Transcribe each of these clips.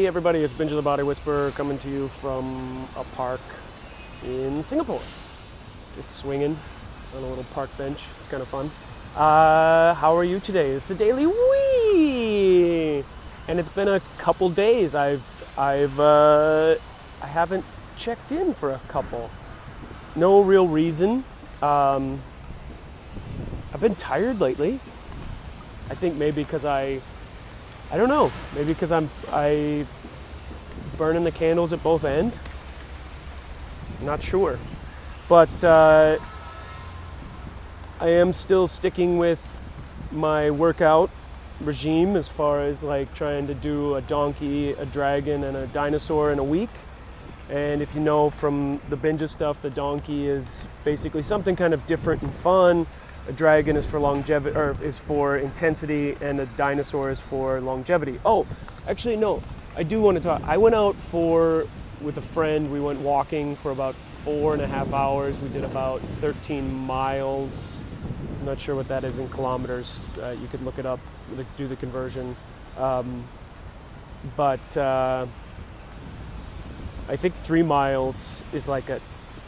Hey everybody, it's Binge the Body Whisperer coming to you from a park in Singapore. Just swinging on a little park bench. It's kind of fun. How are you today? It's the DailyWEE, and it's been a couple days. I haven't checked in for a couple. No real reason. I've been tired lately. I think maybe because I don't know. Maybe because I burning the candles at both ends. Not sure, but I am still sticking with my workout regime as far as like trying to do a donkey, a dragon, and a dinosaur in a week. And if you know from the binge stuff, the donkey is basically something kind of different and fun. A dragon is for longevity, or is for intensity, and a dinosaur is for longevity. Oh, actually no, I do want to talk. I went out with a friend. We went walking for about 4.5 hours. We did about 13 miles. I'm not sure what that is in kilometers. You could look it up, do the conversion. But I think 3 miles is like a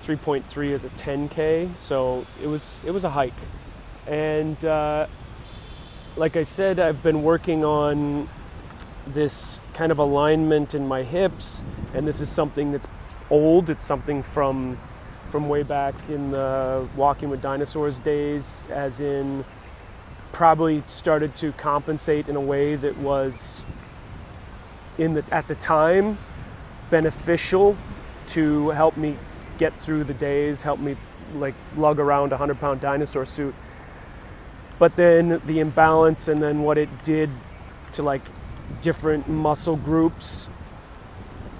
3.3 is a 10K. So it was a hike. And like I said, I've been working on this kind of alignment in my hips, and this is something that's old. It's something from way back in the Walking with Dinosaurs days, as in probably started to compensate in a way that was at the time beneficial to help me get through the days, help me like lug around a 100-pound dinosaur suit. But then the imbalance, and then what it did to like different muscle groups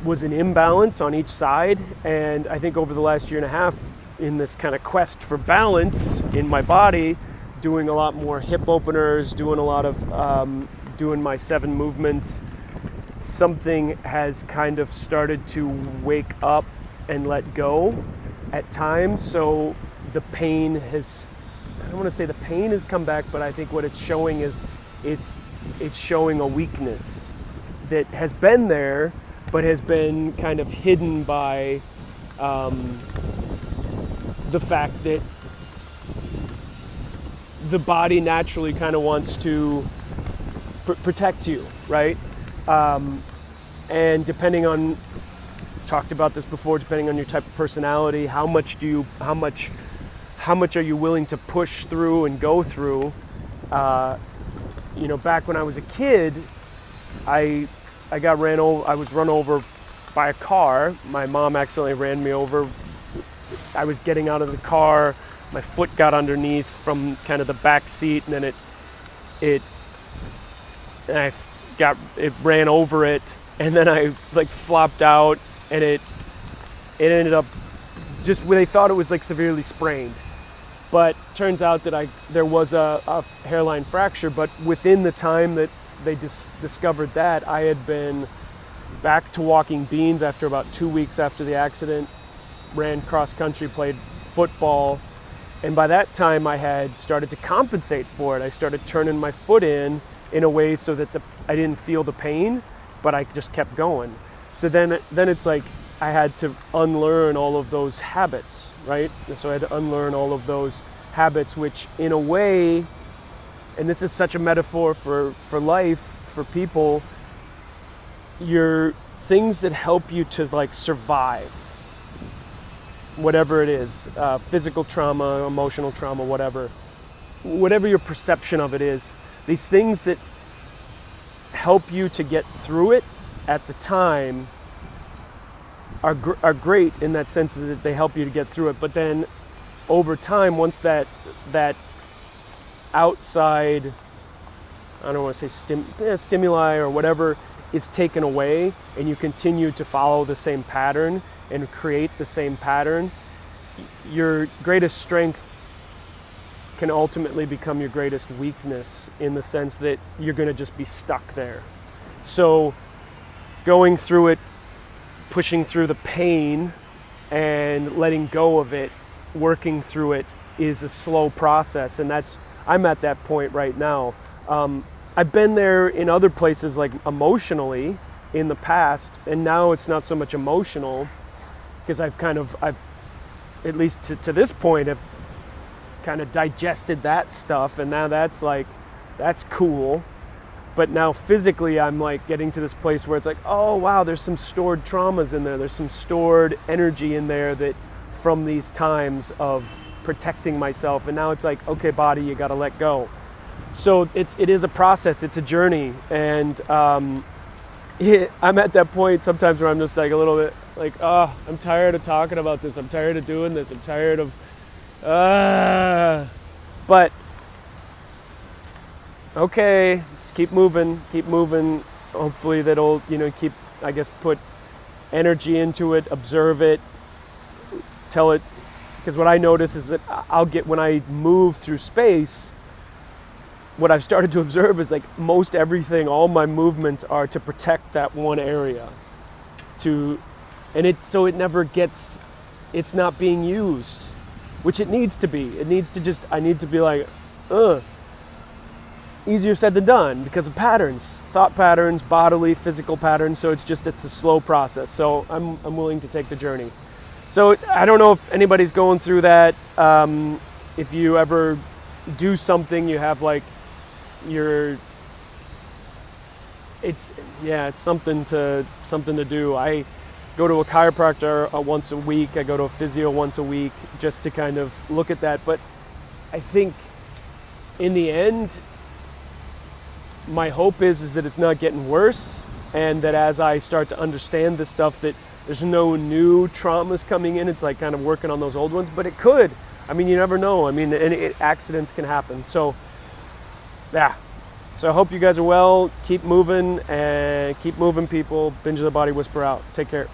was an imbalance on each side. And I think over the last 1.5 years, in this kind of quest for balance in my body, doing a lot more hip openers, doing a lot of doing my 7 movements, something has kind of started to wake up and let go at times. So the pain has, I don't want to say the pain has come back, but I think what it's showing is it's showing a weakness that has been there, but has been kind of hidden by the fact that the body naturally kind of wants to protect you, right? And depending on, talked about this before, depending on your type of personality, how much are you willing to push through and go through? Back when I was a kid, I was run over by a car. My mom accidentally ran me over. I was getting out of the car. My foot got underneath from kind of the back seat, and then it ran over it, and then I like flopped out, and it ended up just where they thought it was like severely sprained. But turns out that there was a hairline fracture, but within the time that they discovered that, I had been back to walking beans after about 2 weeks after the accident, ran cross country, played football, and by that time I had started to compensate for it. I started turning my foot in a way so that I didn't feel the pain, but I just kept going. So then it's like I had to unlearn all of those habits. Right? And so I had to unlearn all of those habits, which in a way, and this is such a metaphor for life, for people, your things that help you to like survive, whatever it is, physical trauma, emotional trauma, whatever your perception of it is, these things that help you to get through it at the time are great in that sense that they help you to get through it. But then over time, once that outside, I don't want to say stimuli or whatever is taken away, and you continue to follow the same pattern and create the same pattern, your greatest strength can ultimately become your greatest weakness, in the sense that you're going to just be stuck there. So going through it, pushing through the pain and letting go of it, working through it, is a slow process, and I'm at that point right now. I've been there in other places, like emotionally, in the past, and now it's not so much emotional, because I've at least to this point, have kind of digested that stuff, and now that's cool. But now physically I'm like getting to this place where it's like, oh wow, there's some stored traumas in there, there's some stored energy in there that from these times of protecting myself, and now it's like, okay body, you got to let go. So it is a process, it's a journey, and I'm at that point sometimes where I'm just like a little bit like, oh, I'm tired of talking about this, I'm tired of doing this, I'm tired of but okay, just keep moving. Hopefully that'll, keep, I guess, put energy into it, observe it, tell it, because what I notice is that when I move through space, what I've started to observe is like most everything, all my movements are to protect that one area, so it never gets, it's not being used, which it needs to be. It needs to I need to be like, easier said than done because of patterns, thought patterns, bodily, physical patterns. So it's a slow process. So I'm willing to take the journey. So I don't know if anybody's going through that. If you ever do something, you have like it's something to do. I go to a chiropractor once a week. I go to a physio once a week just to kind of look at that. But I think in the end, my hope is that it's not getting worse, and that as I start to understand this stuff, that there's no new traumas coming in. It's like kind of working on those old ones, but it could. I mean, you never know. I mean, accidents can happen. So, yeah. So I hope you guys are well. Keep moving, and keep moving, people. Binge of the Body Whisper out. Take care.